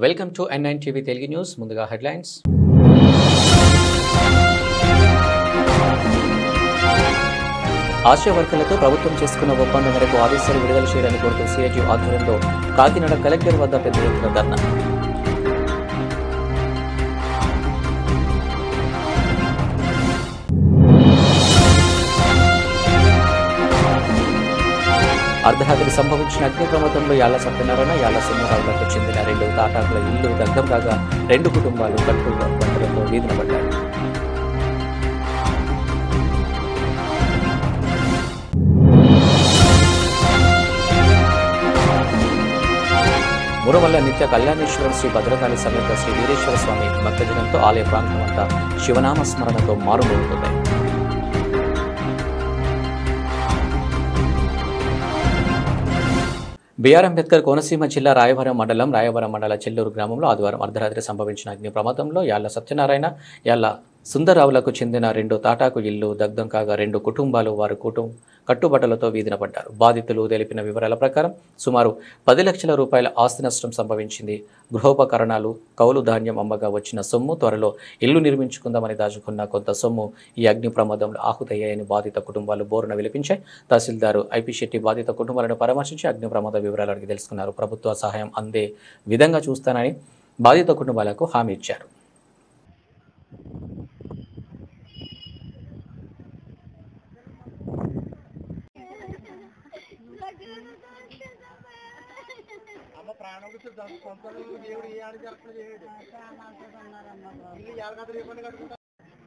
Welcome to N9 TV Telugu news. ముందుగా headlines. ASHA వర్కర్లతో ప్రభుత్వం చేసుకున్న ఒప్పందం మేరకు ఆదేశాలు విడుదల చేయాలని కోరుతూ సిఐటి ఆధ్వర్యంలో కాకినాడ కలెక్టర్ వద్ద పెద్ద ఎత్తున ధర్నా. అర్ధరాత్రి సంభవించిన అగ్ని ప్రమాదంలో యాళ్ల సత్యనారాయణ, యాళ్ల సుందరరావులకు చెందిన 2 తాటాకుల ఇల్లు దగ్ధం కాగా 2 కుటుంబాలు మంటలతో వీధిన పడ్డాయి. మురవల్ల నిత్య కళ్యాణేశ్వరం శ్రీ భద్రకాళి సమేత శ్రీ వీరేశ్వర స్వామి భక్తజనంతో ఆలయ ప్రాంతం అంతా శివనామ స్మరణతో మారుమోగుతుంది. బిఆర్ అంబేద్కర్ కోనసీమ జిల్లా రాయవరం మండల చెల్లూరు గ్రామంలో ఆదివారం అర్ధరాత్రి సంభవించిన అగ్ని ప్రమాదంలో యాళ్ల సత్యనారాయణ, యాళ్ల సుందరరావులకు చెందిన 2 తాటాకు ఇల్లు దగ్ధం కాగా 2 కుటుంబాలు వారి కట్టుబట్టలతో వీధిన పడ్డారు. బాధితులు తెలిపిన వివరాల ప్రకారం సుమారు 10 లక్షల రూపాయల ఆస్తి నష్టం సంభవించింది. గృహోపకరణాలు, కౌలు ధాన్యం అమ్మగా వచ్చిన సొమ్ము, త్వరలో ఇల్లు నిర్మించుకుందామని దాచుకున్న కొంత సొమ్ము ఈ అగ్ని ప్రమాదంలో ఆహుతయ్యాయని బాధిత కుటుంబాలు బోరున విలిపించాయి. తహసీల్దారు ఐపీ శెట్టి బాధిత కుటుంబాలను పరామర్శించి అగ్ని ప్రమాద వివరాలు అడిగి తెలుసుకున్నారు. ప్రభుత్వ సహాయం అందే విధంగా చూస్తానని బాధిత కుటుంబాలకు హామీ ఇచ్చారు.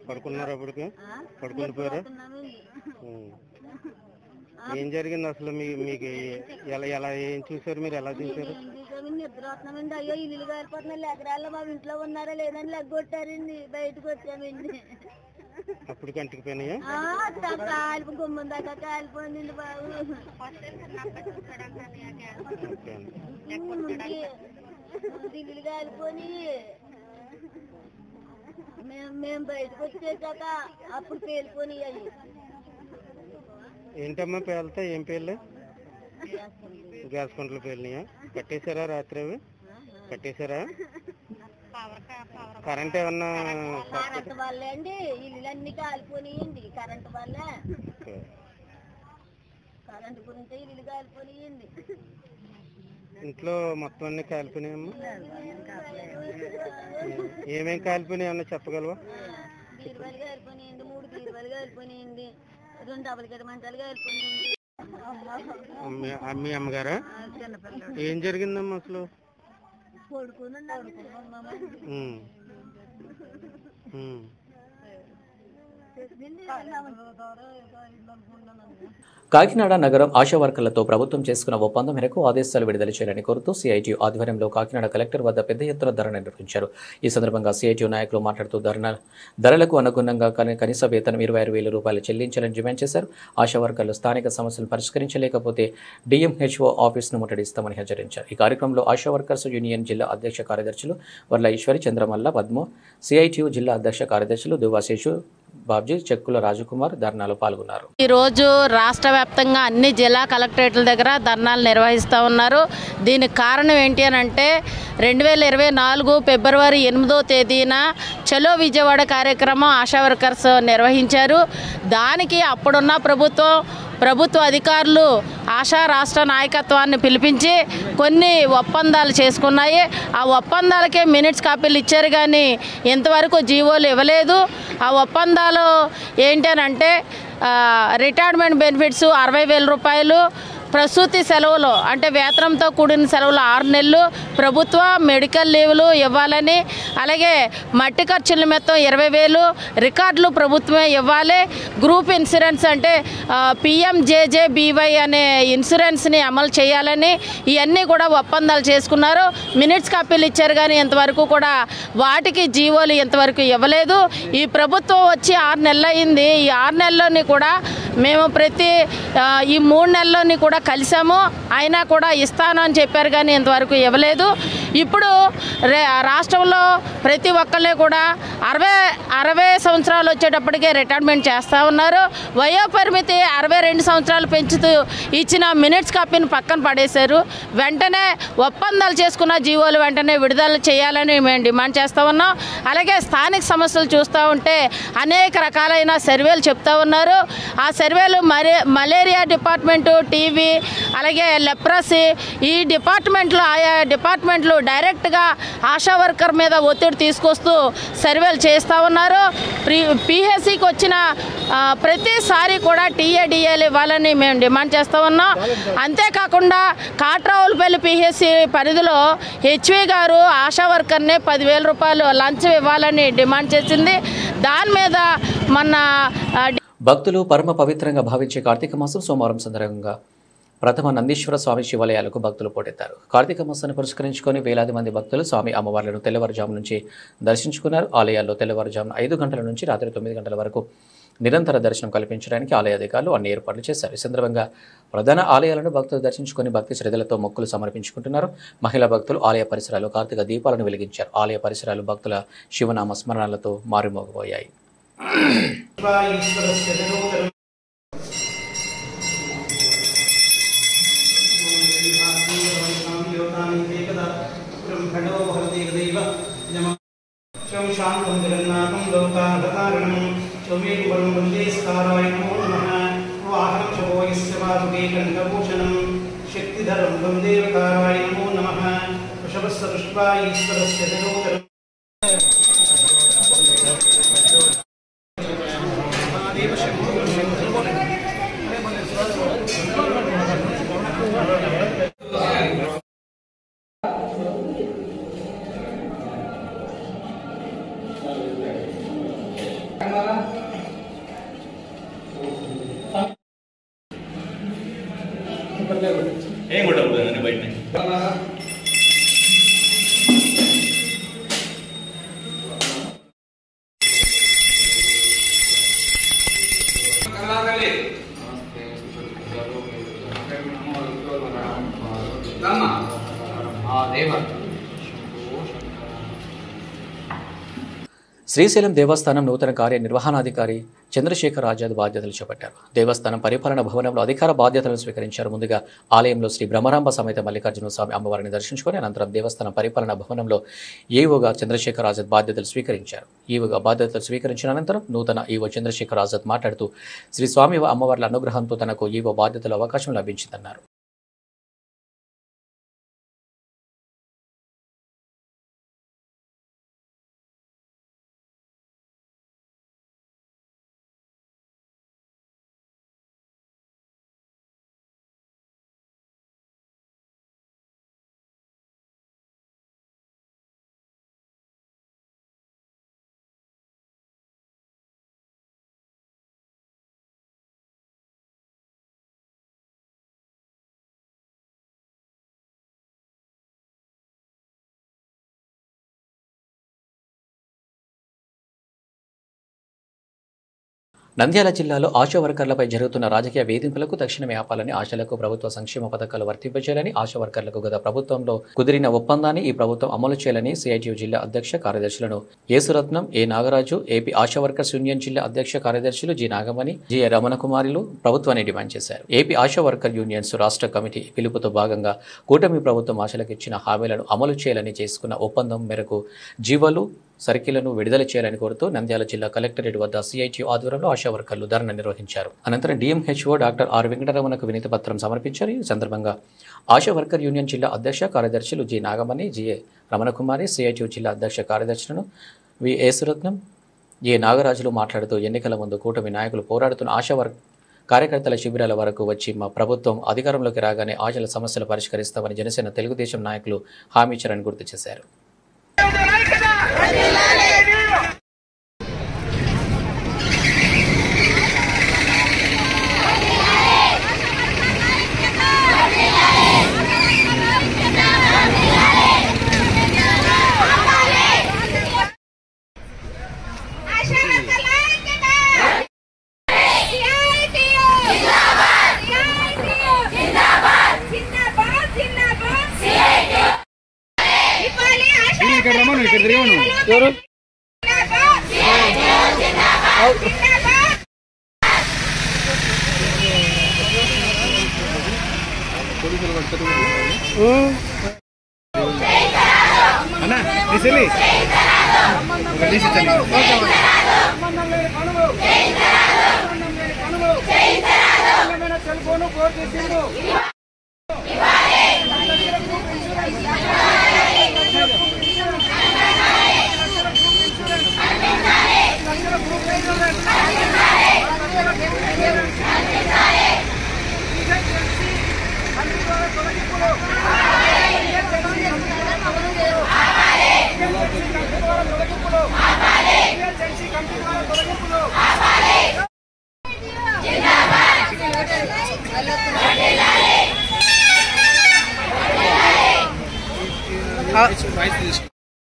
పడుకున్నారు అప్పటికి పడుకుని పోయారు. ఏం జరిగింది అసలు? మీకు ఎలా ఏం చూసారు? మీరు ఎలా చూసారు? నిద్ర వస్తున్నామండి. అయ్యో ఇల్లు కాలిపోతున్నాయి, ఎకరాల్లో మా ఇంట్లో ఉన్నారా లేదని లెగ్గొట్టారండి. బయటకు వచ్చామండి. అప్పుడు కంటికి పోయినాయా? కాలిపో గుమ్మం దాకా కాలిపోయిందండి బాబు. ఇల్లు కాలిపోయి మేము బయటకు వచ్చేసాక అప్పుడు పేలిపోయి. అయ్యి ఏంటమ్మా పేలితే? ఏం పేర్లు? గ్యాస్ కుంటలు పేలినాయా? కట్టేశారా రాత్రి? అవి కట్టేశారా? కరెంట్ ఏమన్నా? కరెంట్ వల్లే అండి ఇల్లులన్నీ కాలిపోయినాయండి. కరెంట్ వల్లే, కరెంట్ గురించి ఇల్లు కాలిపోయినాయండి. ఇంట్లో మొత్తం అన్ని కాలిపోయినాయమ్మా? ఏమేం కాలిపోయినాయి అన్న చెప్పగలవా? బీరువాలు కాలిపోయినాయండి, 3 బీరువాలు కాలిపోయినాయండి, 2 డబుల్ గడి మంచాలు కాలిపోయినాయండి. మీ అమ్మగారా? ఏం జరిగిందమ్మా అసలు? కాకినాడ నగరం ఆశా వర్కర్లతో ప్రభుత్వం చేసుకున్న ఒప్పందం మేరకు ఆదేశాలు విడుదల చేయాలని కోరుతూ సిఐటి ఆధ్వర్యంలో కాకినాడ కలెక్టర్ వద్ద పెద్ద ఎత్తున ధర్నా నిర్వహించారు. ఈ సందర్భంగా సిఐటి నాయకులు మాట్లాడుతూ ధరలకు అనుగుణంగా కనీస వేతనం 26,000 రూపాయలు చెల్లించాలని డిమాండ్ చేశారు. ఆశా వర్కర్లు స్థానిక సమస్యలను పరిష్కరించలేకపోతే డిఎంహెచ్ఓ ఆఫీసును ముట్టడిస్తామని హెచ్చరించారు. ఈ కార్యక్రమంలో ఆశా వర్కర్స్ యూనియన్ జిల్లా అధ్యక్ష కార్యదర్శులు వర్ల ఈశ్వరి, చంద్రమల్ల, పద్మ, సిఐటియు జిల్లా అధ్యక్ష కార్యదర్శులు దువాశేషు, బాబ్జీ, చెక్కుల రాజకుమార్ ధర్నాలో పాల్గొన్నారు. ఈరోజు రాష్ట్ర వ్యాప్తంగా అన్ని జిల్లా కలెక్టరేట్ల దగ్గర ధర్నాలు నిర్వహిస్తూ ఉన్నారు. దీనికి కారణం ఏంటి అని అంటే 2024 ఫిబ్రవరి 8వ తేదీన చలో విజయవాడ కార్యక్రమం ఆశా వర్కర్స్ నిర్వహించారు. దానికి అప్పుడున్న ప్రభుత్వ అధికారులు ఆశా రాష్ట్ర నాయకత్వాన్ని పిలిపించి కొన్ని ఒప్పందాలు చేసుకున్నాయి. ఆ ఒప్పందాలకే మినిట్స్ కాపీలు ఇచ్చారు కానీ ఇంతవరకు జీవోలు ఇవ్వలేదు. ఆ ఒప్పందాలు ఏంటి అని అంటే రిటైర్మెంట్ బెనిఫిట్స్ 60,000 రూపాయలు, ప్రసూతి సెలవులు అంటే వేతనంతో కూడిన సెలవులు 6 నెలలు, ప్రభుత్వ మెడికల్ లీవ్లు ఇవ్వాలని, అలాగే మట్టి ఖర్చుల నిమిత్తం 20,000, రికార్డులు ప్రభుత్వమే ఇవ్వాలి, గ్రూప్ ఇన్సూరెన్స్ అంటే PMJJBY అనే ఇన్సూరెన్స్ని అమలు చేయాలని ఇవన్నీ కూడా ఒప్పందాలు చేసుకున్నారు. మినిట్స్ కాపీలు ఇచ్చారు కానీ ఇంతవరకు కూడా వాటికి జీవోలు ఇంతవరకు ఇవ్వలేదు. ఈ ప్రభుత్వం వచ్చి 6 నెలలు అయింది. ఈ 6 నెలల్లోని కూడా మేము ఈ 3 నెలల్లోని కూడా కలిసాము. అయినా కూడా ఇస్తాను అని చెప్పారు కానీ ఇంతవరకు ఇవ్వలేదు. ఇప్పుడు రాష్ట్రంలో ప్రతి ఒక్కళ్ళే కూడా 60 సంవత్సరాలు వచ్చేటప్పటికే రిటైర్మెంట్ చేస్తూ ఉన్నారు. వయోపరిమితి 62 సంవత్సరాలు పెంచుతూ ఇచ్చిన మినిట్స్ కాపీని పక్కన పడేశారు. వెంటనే ఒప్పందాలు చేసుకున్న జీవోలు వెంటనే విడుదల చేయాలని మేము డిమాండ్ చేస్తూ ఉన్నాం. అలాగే స్థానిక సమస్యలు చూస్తూ ఉంటే అనేక రకాలైన సర్వేలు చెప్తూ ఉన్నారు. ఆ సర్వేలు మలేరియా డిపార్ట్మెంటు, టీబీ, అలాగే లెప్రసీ, ఈ డిపార్ట్మెంట్లు ఆయా డిపార్ట్మెంట్లు డైరెక్ట్గా ఆశా వర్కర్ మీద ఒత్తిడి తీసుకొస్తూ సర్వేలు చేస్తూ ఉన్నారు. పిహెచ్సికి వచ్చిన ప్రతిసారి కూడా టీఏడిఏలు ఇవ్వాలని మేము డిమాండ్ చేస్తూ ఉన్నాం. అంతేకాకుండా కాట్రావులపల్లి పిహెచ్సి పరిధిలో హెచ్వి గారు ఆశా వర్కర్ని 10,000 రూపాయలు లంచం ఇవ్వాలని డిమాండ్ చేసింది. దాని మీద మన భక్తులు పరమ పవిత్రంగా భావించే కార్తీక మాసం సోమవారం సందర్భంగా ప్రథమ నందీశ్వర స్వామి శివాలయాలకు భక్తులు పోటెత్తారు. కార్తీక మాసాన్ని పురస్కరించుకొని వేలాది మంది భక్తులు స్వామి అమ్మవార్లను తెల్లవారుజాము నుంచి దర్శించుకున్నారు. ఆలయాల్లో తెల్లవారుజామున 5 గంటల నుంచి రాత్రి 9 గంటల వరకు నిరంతర దర్శనం కల్పించడానికి ఆలయ అధికారులు అన్ని ఏర్పాట్లు చేశారు. ఈ సందర్భంగా ప్రధాన ఆలయాలను భక్తులు దర్శించుకొని భక్తి శ్రద్ధలతో మొక్కులు సమర్పించుకుంటున్నారు. మహిళా భక్తులు ఆలయ పరిసరాలు కార్తీక దీపాలను వెలిగించారు. ఆలయ పరిసరాలు భక్తుల శివనామ స్మరణలతో మారుమోగిపోయాయి. शांतं जगन्नाथं लोकाधारणं चौमेकुवरं वन्दे स्काराय नमो नमः वाहनं शोभयस्य वासुके कण्ठभूषणं शक्तिधरं वन्दे वकाराय नमो नमः वृषभस्य पुष्पाय ईश्वरस्य जलोदरम् ఏం కూడా బయట శ్రీశైలం దేవస్థానం నూతన కార్యనిర్వహణాధికారి చంద్రశేఖర్ ఆజాద్ బాధ్యతలు చేపట్టారు. దేవస్థానం పరిపాలన భవనంలో అధికార బాధ్యతలను స్వీకరించారు. ముందుగా ఆలయంలో శ్రీ బ్రహ్మరాంబ సమేత మల్లికార్జున స్వామి అమ్మవారిని దర్శించుకొని అనంతరం దేవస్థానం పరిపాలన భవనంలో ఈవోగా చంద్రశేఖర్ ఆజాద్ బాధ్యతలు స్వీకరించారు. ఈవోగా బాధ్యతలు స్వీకరించిన అనంతరం నూతన ఈవో చంద్రశేఖర్ ఆజాద్ మాట్లాడుతూ శ్రీ స్వామి అమ్మవార్ల అనుగ్రహంతో తనకు ఈవో బాధ్యతల అవకాశం లభించిందన్నారు. నంద్యాల జిల్లాలో ఆశా వర్కర్లపై జరుగుతున్న రాజకీయ వేధింపులకు తక్షణమే ఆపాలని, ఆశలకు ప్రభుత్వ సంక్షేమ పథకాలు వర్తింపచేయాలని, ఆశా వర్కర్లకు గత ప్రభుత్వంలో కుదిరిన ఒప్పందాన్ని ఈ ప్రభుత్వం అమలు చేయాలని సిఐటియు జిల్లా అధ్యక్ష కార్యదర్శులను Yesuratnam, A Nagaraju, AP Asha workers union జిల్లా అధ్యక్ష కార్యదర్శులు జి నాగమణి, జి రమణకుమారిలు ప్రభుత్వాన్ని డిమాండ్ చేశారు. ఏపీ ఆశా వర్కర్ యూనియన్స్ రాష్ట్ర కమిటీ పిలుపుతో భాగంగా కూటమి ప్రభుత్వం ఆశలకు ఇచ్చిన హామీలను అమలు చేయాలని చేసుకున్న ఒప్పందం మేరకు జీవోలు సర్కిళ్లను విడుదల చేయాలని కోరుతూ నంద్యాల జిల్లా కలెక్టరేట్ వద్ద సిఐటియు ఆధ్వర్యంలో ఆశా వర్కర్లు ధర్నా నిర్వహించారు. అనంతరం డిఎంహెచ్ఓ డాక్టర్ ఆర్ వెంకటరమణకు వినతి పత్రం సమర్పించారు. ఈ సందర్భంగా ఆశా వర్కర్ యూనియన్ జిల్లా అధ్యక్ష కార్యదర్శులు G Nagamani, GA Ramanakumari, CITU జిల్లా అధ్యక్ష కార్యదర్శులను వి యేసురత్నం, ఏ నాగరాజులు మాట్లాడుతూ ఎన్నికల ముందు కూటమి నాయకులు పోరాడుతున్న ఆశా కార్యకర్తల శిబిరాల వరకు వచ్చి మా ప్రభుత్వం అధికారంలోకి రాగానే ఆశల సమస్యలు పరిష్కరిస్తామని జనసేన తెలుగుదేశం నాయకులు హామీ ఇచ్చారని గుర్తు చేశారు.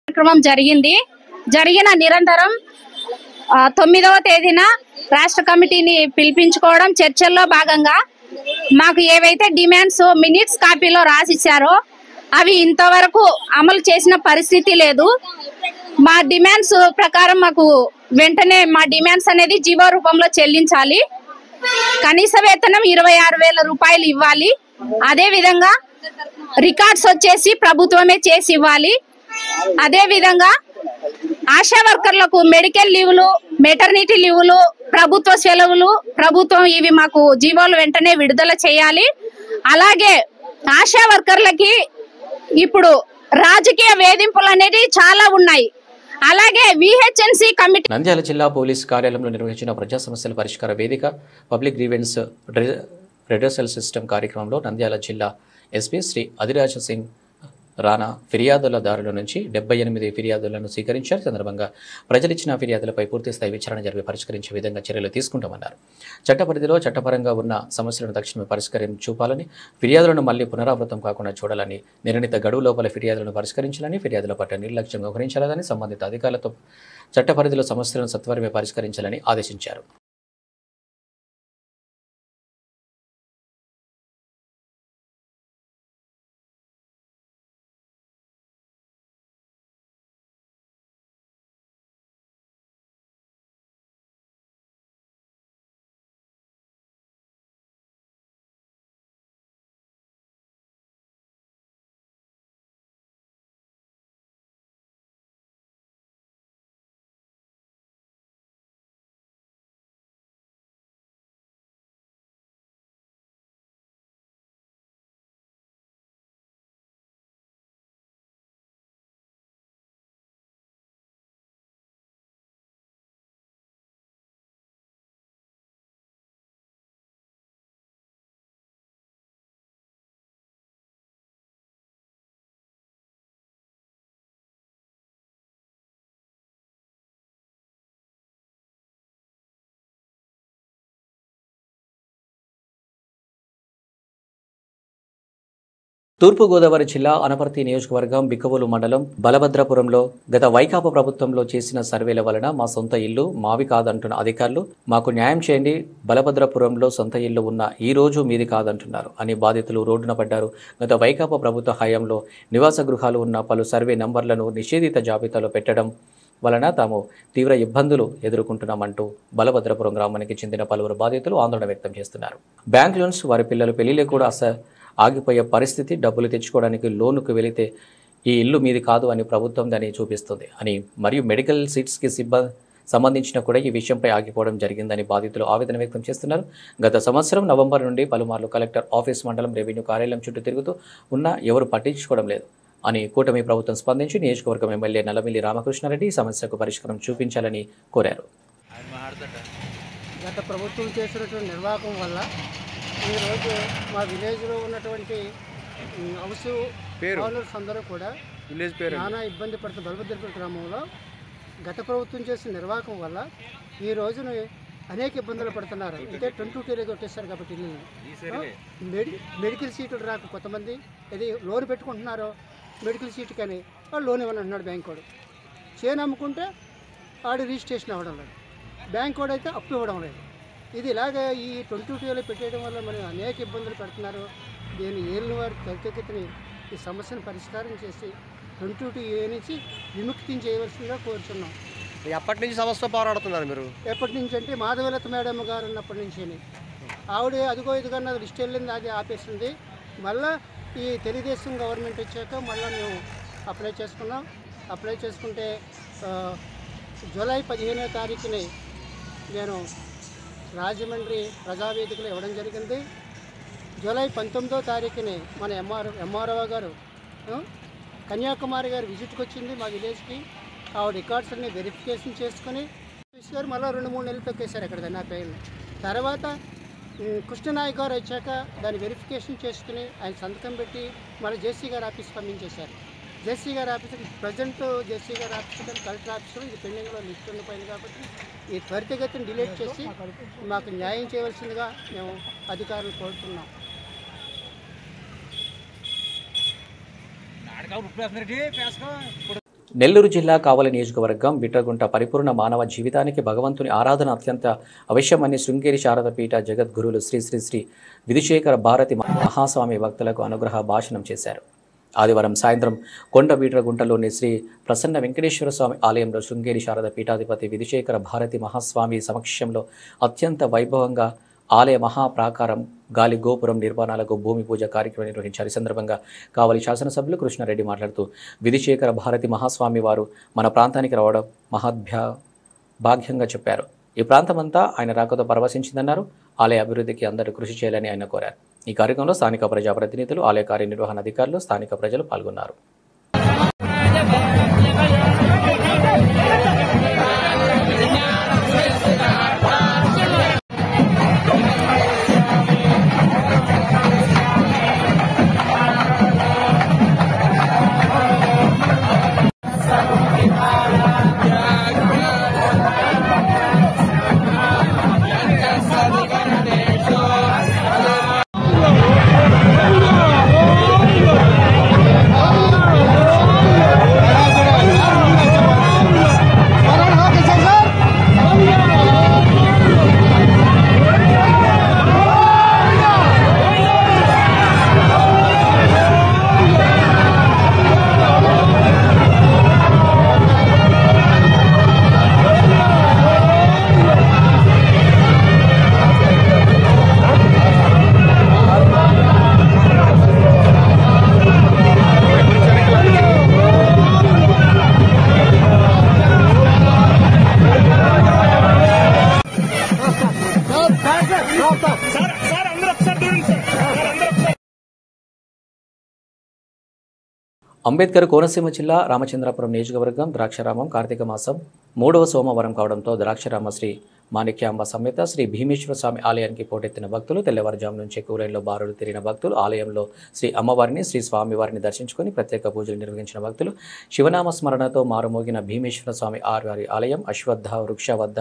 కార్యక్రమం జరిగిన నిరంతరం 9వ తేదీన రాష్ట్ర కమిటీని పిలిపించుకోవడం, చర్చల్లో భాగంగా మాకు ఏవైతే డిమాండ్స్ మినిట్స్ కాపీలో రాసిచ్చారో అవి ఇంతవరకు అమలు చేసిన పరిస్థితి లేదు. మా డిమాండ్స్ ప్రకారం మాకు వెంటనే మా డిమాండ్స్ అనేది జీవో రూపంలో చెల్లించాలి. కనీస వేతనం 26,000 రూపాయలు ఇవ్వాలి. అదే విధంగా రికార్డ్స్ వచ్చేసి ప్రభుత్వమే చేసి ఇవ్వాలి. అదే విధంగా ఆశా వర్కర్లకు మెడికల్ లీవులు, మెటర్నిటీ లీవులు, ప్రభుత్వ సెలవులు ప్రభుత్వం ఇవి మాకు జీవోలు వెంటనే విడుదల చేయాలి. అలాగే ఆశా వర్కర్లకి ఇప్పుడు రాజకీయ వేధింపులు అనేవి చాలా ఉన్నాయి. అలాగే విహెచ్ఎన్సీ కమిటీ నంద్యాల జిల్లా పోలీస్ కార్యాలయంలో నిర్వహించిన ప్రజా సమస్యల పరిష్కార వేదిక పబ్లిక్ గ్రీవెన్స్ రెడ్రెసల్ సిస్టమ్ కార్యక్రమంలో నంద్యాల జిల్లా ఎస్పీ శ్రీ అధిరాజ్ సింగ్ రాణా ఫిర్యాదులదారుల నుంచి 78 ఫిర్యాదులను స్వీకరించారు. సందర్భంగా ప్రజలిచ్చిన ఫిర్యాదులపై పూర్తిస్థాయి విచారణ జరిపి పరిష్కరించే విధంగా చర్యలు తీసుకుంటామన్నారు. చట్ట పరిధిలో చట్టపరంగా ఉన్న సమస్యలను తక్షణమే పరిష్కారం చూపాలని, ఫిర్యాదులను మళ్లీ పునరావృతం కాకుండా చూడాలని, నిర్ణీత గడువు లోపల ఫిర్యాదులను పరిష్కరించాలని, ఫిర్యాదుల పట్ల నిర్లక్ష్యం వ్యవహరించాలని, సంబంధిత అధికారులతో చట్ట పరిధిలో సమస్యలను సత్వరమే పరిష్కరించాలని ఆదేశించారు. తూర్పుగోదావరి జిల్లా అనపర్తి నియోజకవర్గం బిక్కవోలు మండలం బలభద్రపురంలో గత వైకాపా ప్రభుత్వంలో చేసిన సర్వేల వలన మా సొంత ఇల్లు మావి కాదంటున్న అధికారులు మాకు న్యాయం చేయండి, బలభద్రపురంలో సొంత ఇల్లు ఉన్న ఈ రోజు మీది కాదంటున్నారు అని బాధితులు రోడ్డున పడ్డారు. గత వైకాపా ప్రభుత్వ హయాంలో నివాస గృహాలు ఉన్న పలు సర్వే నంబర్లను నిషేధిత జాబితాలో పెట్టడం వలన తాము తీవ్ర ఇబ్బందులు ఎదుర్కొంటున్నామంటూ బలభద్రపురం గ్రామానికి చెందిన పలువురు బాధితులు ఆందోళన వ్యక్తం చేస్తున్నారు. బ్యాంక్ లోన్స్, వారి పిల్లల పెళ్లిలే కూడా ఆగిపోయే పరిస్థితి, డబ్బులు తెచ్చుకోవడానికి లోనుకు వెళితే ఈ ఇల్లు మీది కాదు అని ప్రభుత్వం దాన్ని చూపిస్తుంది అని, మరియు మెడికల్ సీట్స్కి సంబంధించిన కూడా ఈ విషయంపై ఆగిపోవడం జరిగిందని బాధితులు ఆవేదన వ్యక్తం చేస్తున్నారు. గత సంవత్సరం నవంబర్ నుండి పలుమార్లు కలెక్టర్ ఆఫీస్, మండలం రెవెన్యూ కార్యాలయం చుట్టూ తిరుగుతూ ఉన్నా ఎవరు పట్టించుకోవడం లేదు అని కూటమి ప్రభుత్వం స్పందించి నియోజకవర్గం ఎమ్మెల్యే నల్లమిల్లి రామకృష్ణారెడ్డి సమస్యకు పరిష్కారం చూపించాలని కోరారు. గత ప్రభుత్వం చేసినటువంటి నిర్వాహకం వల్ల ఈరోజు మా విలేజ్లో ఉన్నటువంటి హౌస్ ఓనర్స్ అందరూ కూడా నానా ఇబ్బంది పడుతున్న బలభద్రపురం గ్రామంలో గత ప్రభుత్వం చేసిన నిర్వాహకం వల్ల ఈ రోజున అనేక ఇబ్బందులు పడుతున్నారు. అంటే 22 ఏదో కొట్టేస్తారు కాబట్టి మెడికల్ సీట్లు రాక కొంతమంది ఇది లోన్ పెట్టుకుంటున్నారు, మెడికల్ సీట్ కానీ వాళ్ళు లోన్ ఇవ్వని అంటున్నాడు బ్యాంక్ వాడు. చేను అమ్ముకుంటే ఆడు రిజిస్ట్రేషన్ అవ్వడం లేదు, బ్యాంక్ వాడు అయితే అప్పు ఇవ్వడం లేదు. ఇది ఇలాగ ఈ 22లో పెట్టేయడం వల్ల మనం అనేక ఇబ్బందులు పెడుతున్నారు. దీన్ని ఏళ్ళ వారి త్వరితగతిని ఈ సమస్యను పరిష్కారం చేసి 22A నుంచి విముక్తి చేయవలసిందిగా కోరుతున్నాం. ఎప్పటి నుంచి సమస్య పోరాడుతున్నారు మీరు? ఎప్పటి నుంచి అంటే మాధవలత మేడం గారు ఉన్నప్పటి నుంచి. ఆవిడ అదిగో ఇదిగన్నా లిస్ట్ వెళ్ళింది, అది ఆపేసింది. మళ్ళీ ఈ తెలుగుదేశం గవర్నమెంట్ వచ్చాక మళ్ళీ మేము అప్లై చేసుకున్నాం. అప్లై చేసుకుంటే జూలై 15వ తారీఖుని నేను రాజమండ్రి ప్రజావేదికలో ఇవ్వడం జరిగింది. జూలై 19వ తారీఖుని మన ఎంఆర్ఓ గారు కన్యాకుమారి గారు విజిట్కి వచ్చింది మా విలేజ్కి. ఆ రికార్డ్స్ అన్ని వెరిఫికేషన్ చేసుకుని గారు మళ్ళీ 2-3 నెలలు తొక్కేశారు అక్కడ నా పేరు. తర్వాత కృష్ణనాయక్ గారు వచ్చాక దాన్ని వెరిఫికేషన్ చేసుకుని ఆయన సంతకం పెట్టి మళ్ళీ జేసీ గారు ఆఫీస్ పంపించేశారు. జేసీ గారు ఆఫీస్ ప్రజెంట్ జేసీ గారు ఆఫీస్ కలెక్టర్ ఆఫీసులో ఇది పెండింగ్లో లిస్ట్ ఉండిపోయింది కాబట్టి ఈ త్వరితగతిని డిలీట్ చేసి మాకు న్యాయం చేయవలసిందిగా మేము అధికారులు కోరుతున్నాం. నెల్లూరు జిల్లా కావలి నియోజకవర్గం బిట్రగుంట పరిపూర్ణ మానవ జీవితానికి భగవంతుని ఆరాధన అత్యంత అవశ్యమని శృంగేరి శారదపీఠ జగద్గురులు శ్రీ శ్రీ శ్రీ విధుశేఖర భారతి మహాస్వామి భక్తులకు అనుగ్రహ భాషణం చేశారు. ఆదివారం సాయంత్రం కొండ బిట్రగుంటలోని శ్రీ ప్రసన్న వెంకటేశ్వర స్వామి ఆలయంలో శృంగేరి శారద పీఠాధిపతి విధుశేఖర భారతి మహాస్వామి సమక్షంలో అత్యంత వైభవంగా ఆలయ మహాప్రాకారం గాలి గోపురం నిర్మాణాలకు భూమి పూజ కార్యక్రమం నిర్వహించారు. ఈ సందర్భంగా కావలి శాసనసభ్యులు కృష్ణారెడ్డి మాట్లాడుతూ విధుశేఖర భారతి మహాస్వామి వారు మన ప్రాంతానికి రావడం భాగ్యంగా చెప్పారు. ఈ ప్రాంతమంతా ఆయన రాకతో పరవశించిందన్నారు. ఆలయ అభివృద్ధికి అందరూ కృషి చేయాలని ఆయన కోరారు. ఈ కార్యక్రమంలో స్థానిక ప్రజాప్రతినిధులు, ఆలయ కార్యనిర్వహణ అధికారులు, స్థానిక ప్రజలు పాల్గొన్నారు. అంబేద్కర్ కోనసీమ జిల్లా రామచంద్రాపురం నియోజకవర్గం ద్రాక్షారామం కార్తీక మాసం 3వ సోమవారం కావడంతో ద్రాక్షారామ శ్రీ మాణిక్యాంబ సమేత శ్రీ భీమేశ్వర స్వామి ఆలయానికి పోటెత్తిన భక్తులు, తెల్లవారుజాము నుంచి క్యూలైన్లో బారులు తిరిగిన భక్తులు, ఆలయంలో శ్రీ అమ్మవారిని, శ్రీ స్వామివారిని దర్శించుకుని ప్రత్యేక పూజలు నిర్వహించిన భక్తులు, శివనామ స్మరణతో మారుమోగిన భీమేశ్వర స్వామి వారి ఆలయం అశ్వత్థ వృక్ష వద్ద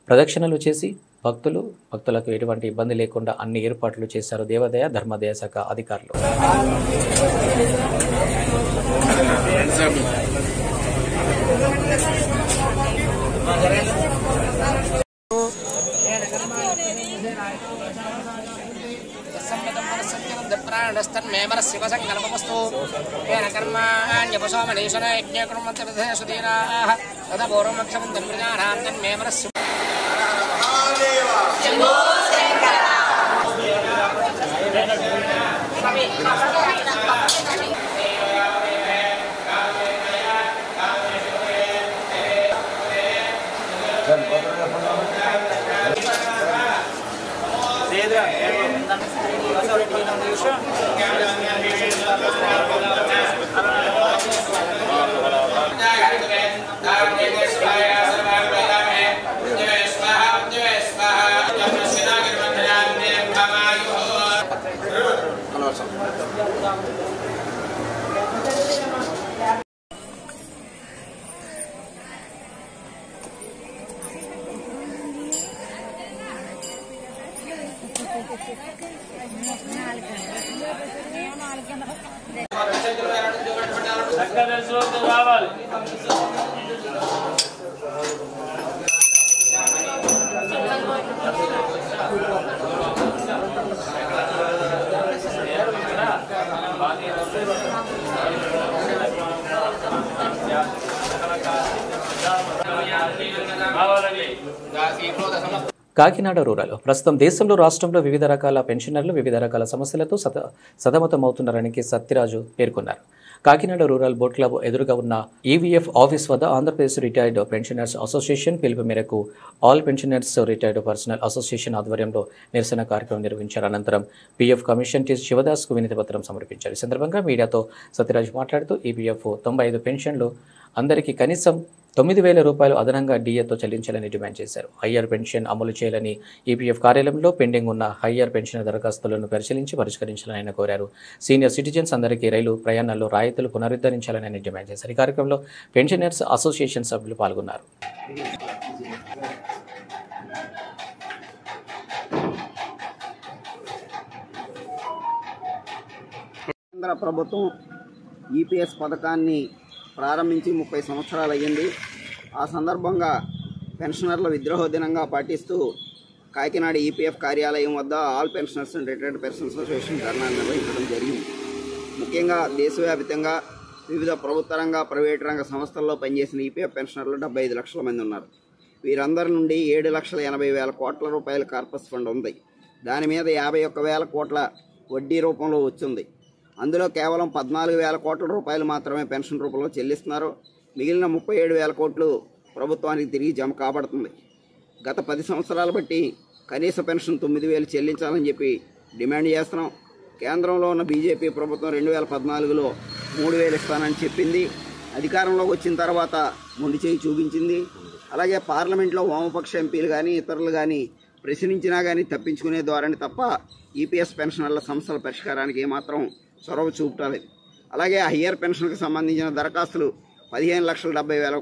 ప్రదక్షిణలు చేసి భక్తులకు ఎటువంటి ఇబ్బంది లేకుండా అన్ని ఏర్పాట్లు చేశారు దేవాదాయ ధర్మాదాయ శాఖ అధికారులు. శివసంకల్పమస్తు కర్మాణ్యపశోమనేశ్వర యజ్ఞకుర్మంతర్ధేషుధీరాః తదపూర్వమక్షమం తన్మృజానాం తన్మే మనస్సు కాకినాడ రూరల్ ప్రస్తుతం దేశంలో రాష్ట్రంలో వివిధ రకాల పెన్షనర్లు వివిధ రకాల సమస్యలతో సతమతమవుతున్నారని సత్యరాజు పేర్కొన్నారు. కాకినాడ రూరల్ బోట్ క్లబ్ ఎదురుగా ఉన్న ఈవీఎఫ్ ఆఫీస్ వద్ద ఆంధ్రప్రదేశ్ రిటైర్డ్ పెన్షనర్స్ అసోసియేషన్ పిలుపు మేరకు all pensioners retired personal association ఆధ్వర్యంలో నిరసన కార్యక్రమం నిర్వహించారు. అనంతరం పీఎఫ్ కమిషన్ టీ శివదాస్కు వినతి పత్రం సమర్పించారు. ఈ సందర్భంగా మీడియాతో సత్యరాజు మాట్లాడుతూ ఈపీఎఫ్ 95 పెన్షన్లు అందరికీ కనీసం 9,000 రూపాయలు అదనంగా డీఏతో చెల్లించాలని డిమాండ్ చేశారు. హయ్యర్ పెన్షన్ అమలు చేయాలని ఈపీఎఫ్ కార్యాలయంలో పెండింగ్ ఉన్న హయ్యర్ పెన్షన్ దరఖాస్తులను పరిశీలించాలని ఆయన కోరారు. సీనియర్ సిటిజన్స్ అందరికీ రైలు ప్రయాణాల్లో రాయితీలు పునరుద్ధరించాలని ఆయన డిమాండ్ చేశారు. ఈ కార్యక్రమంలో పెన్షనర్స్ అసోసియేషన్ సభ్యులు పాల్గొన్నారు. కేంద్ర ప్రభుత్వం ఈపీఎస్ పథకాన్ని ప్రారంభించి 30 సంవత్సరాలు అయ్యింది. ఆ సందర్భంగా పెన్షనర్ల విద్రోహ దినంగా పాటిస్తూ కాకినాడ ఈపీఎఫ్ కార్యాలయం వద్ద all pensioners and retired persons association dharna నిర్వహించడం జరిగింది. ముఖ్యంగా దేశవ్యాప్తంగా వివిధ ప్రభుత్వ రంగ ప్రైవేటు రంగ సంస్థల్లో పనిచేసిన ఈపీఎఫ్ పెన్షనర్లు 75 లక్షల మంది ఉన్నారు. వీరందరి నుండి 7,80,000 కోట్ల రూపాయల కార్పస్ ఫండ్ ఉంది. దాని మీద 51,000 కోట్ల వడ్డీ రూపంలో వచ్చింది. అందులో కేవలం 14,000 కోట్ల రూపాయలు మాత్రమే పెన్షన్ రూపంలో చెల్లిస్తున్నారు. మిగిలిన 37,000 కోట్లు ప్రభుత్వానికి తిరిగి జమ కాబడుతుంది. గత 10 సంవత్సరాలు బట్టి కనీస పెన్షన్ 9,000 చెల్లించాలని చెప్పి డిమాండ్ చేస్తున్నాం. కేంద్రంలో ఉన్న బీజేపీ ప్రభుత్వం 2014లో 3,000 ఇస్తానని చెప్పింది. అధికారంలోకి వచ్చిన తర్వాత మొండి చేయి చూపించింది. అలాగే పార్లమెంట్లో వామపక్ష ఎంపీలు కానీ ఇతరులు కానీ ప్రశ్నించినా కానీ తప్పించుకునే ద్వారానే తప్ప ఈపీఎస్ పెన్షనర్ల సమస్యల పరిష్కారానికి ఏమాత్రం చొరవ చూపలేదు. అలాగే హయ్యర్ పెన్షన్కి సంబంధించిన దరఖాస్తులు 15,70,000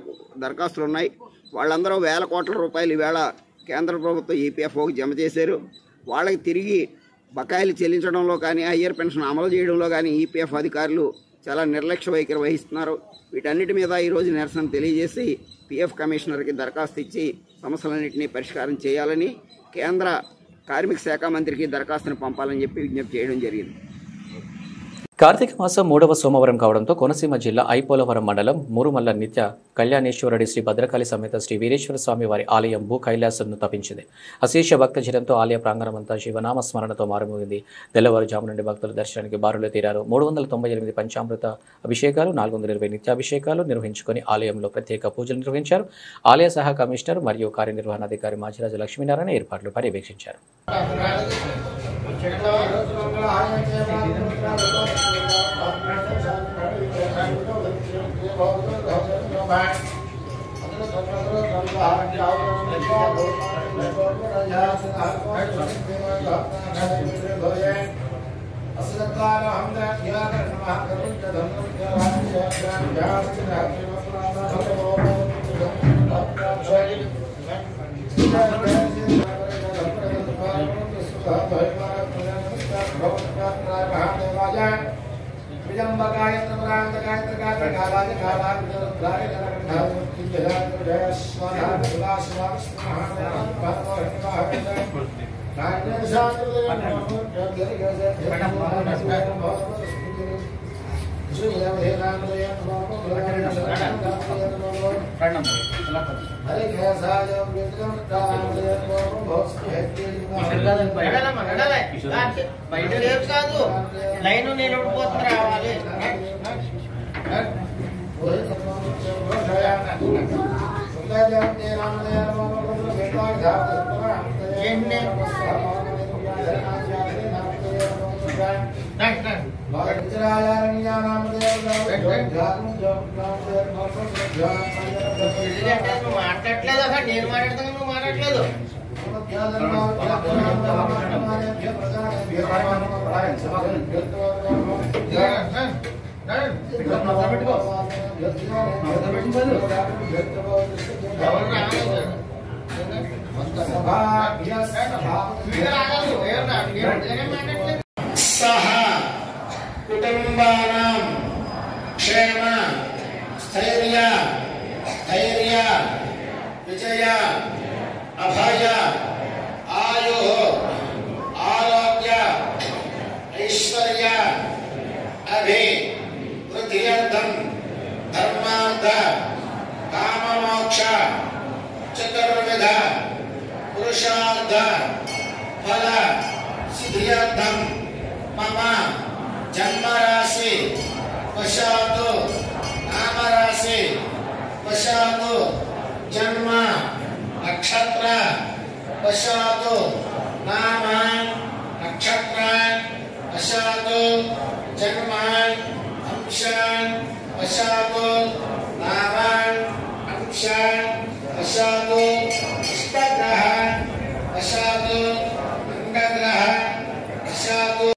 దరఖాస్తులు ఉన్నాయి. వాళ్ళందరూ 1,000 కోట్ల రూపాయలు ఈవేళ కేంద్ర ప్రభుత్వం ఈపీఎఫ్ఓకి జమ చేశారు. వాళ్ళకి తిరిగి బకాయిలు చెల్లించడంలో కానీ హయ్యర్ పెన్షన్ అమలు చేయడంలో కానీ ఈపీఎఫ్ అధికారులు చాలా నిర్లక్ష్య వైఖరి వహిస్తున్నారు. వీటన్నిటి మీద ఈరోజు నిరసన తెలియజేసి పీఎఫ్ కమిషనర్కి దరఖాస్తు ఇచ్చి సమస్యలన్నింటినీ పరిష్కారం చేయాలని కేంద్ర కార్మిక శాఖ మంత్రికి దరఖాస్తును పంపాలని చెప్పి విజ్ఞప్తి చేయడం జరిగింది. కార్తీక మాసం 3వ సోమవారం కావడంతో కోనసీమ జిల్లా ఐపోలవరం మండలం మూరుమల్ల నిత్య కళ్యాణేశ్వరుడి శ్రీ భద్రకాళి సమేత శ్రీ వీరేశ్వర స్వామి వారి ఆలయం భూ కైలాసంను తప్పించింది. అశేష భక్తజనంతో ఆలయ ప్రాంగణమంతా శివనామ స్మరణతో మారుమోగింది. తెల్లవారుజాము నుండి భక్తుల దర్శనానికి బారులు తీరారు. 398 పంచామృత అభిషేకాలు 420 నిత్యాభిషేకాలు నిర్వహించుకొని ఆలయంలో ప్రత్యేక పూజలు నిర్వహించారు. ఆలయ సహా కమిషనర్ మరియు కార్యనిర్వహణాధికారి మాచిరాజు లక్ష్మీనారాయణ ఏర్పాట్లు పర్యవేక్షించారు. లైన్ నిలబడిపోతుంది రావాలి. మాట్లాడలేదు అసలు నేను మాట్లాడతాను నువ్వు మాట్లాడలేదు. సహ కుటుంబానాం క్షేమ స్థైర్య ధైర్య విజయ అభయ ఆయు ఆరోగ్య ఐశ్వర్య అభివృద్ధ్యర్థం ధర్మార్థ కామమోక్ష చతుర్విధ పురుషార్థ ఫల సిద్ధ్యర్థం మమ జన్మరాశి పశ్చాత్తు నామరాశి పశ్చాత్తు జన్మ నక్షత్ర పశ్చాత్తు నామ నక్షత్ర పశ్చాత్తు జన్మ అంశ పశ్చాత్తు నామ అంశ పశ్చాత్తు ఇష్టగ్రహ పశ్చాత్తు అంగగ్రహ పశ్చాత్తు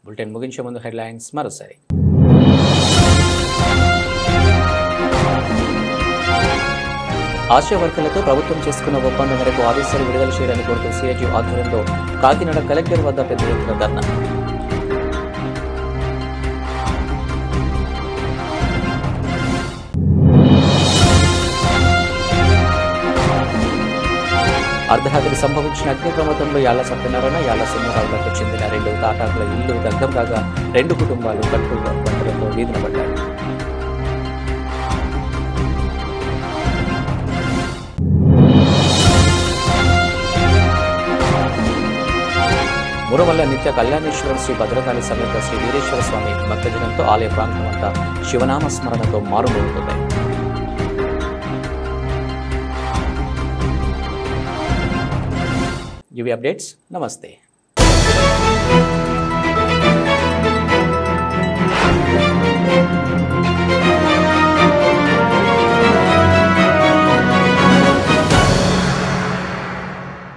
బులెటిన్ ముగించే ముందు హెడ్లైన్స్ మరోసారి. ఆశా వర్కర్లతో ప్రభుత్వం చేసుకున్న ఒప్పందం మేరకు ఆదేశాలు విడుదల చేయడానికి కోరుతూ సిఐటి ఆధ్వర్యంలో కాకినాడ కలెక్టర్ వద్ద పెద్ద ఎత్తున ధర్నా. అర్ధరాత్రి సంభవించిన అగ్ని ప్రమాదంలో యాళ్ల సత్యనారాయణ, యాళ్ల సుందరరావులకు చెందిన 2 తాటాకుల ఇల్లు దగ్ధం కాగా 2 కుటుంబాలు కట్టుల పంటలతో వీధిన పడ్డాయి. మురవల్ల నిత్య కళ్యాణేశ్వర శ్రీ భద్రకాళి సమేత శ్రీ వీరేశ్వర స్వామి భక్తజనంతో ఆలయ ప్రాంగణమంతా శివనామ స్మరణతో మారుమోగుతుంది. ఇవి అప్డేట్స్. నమస్తే.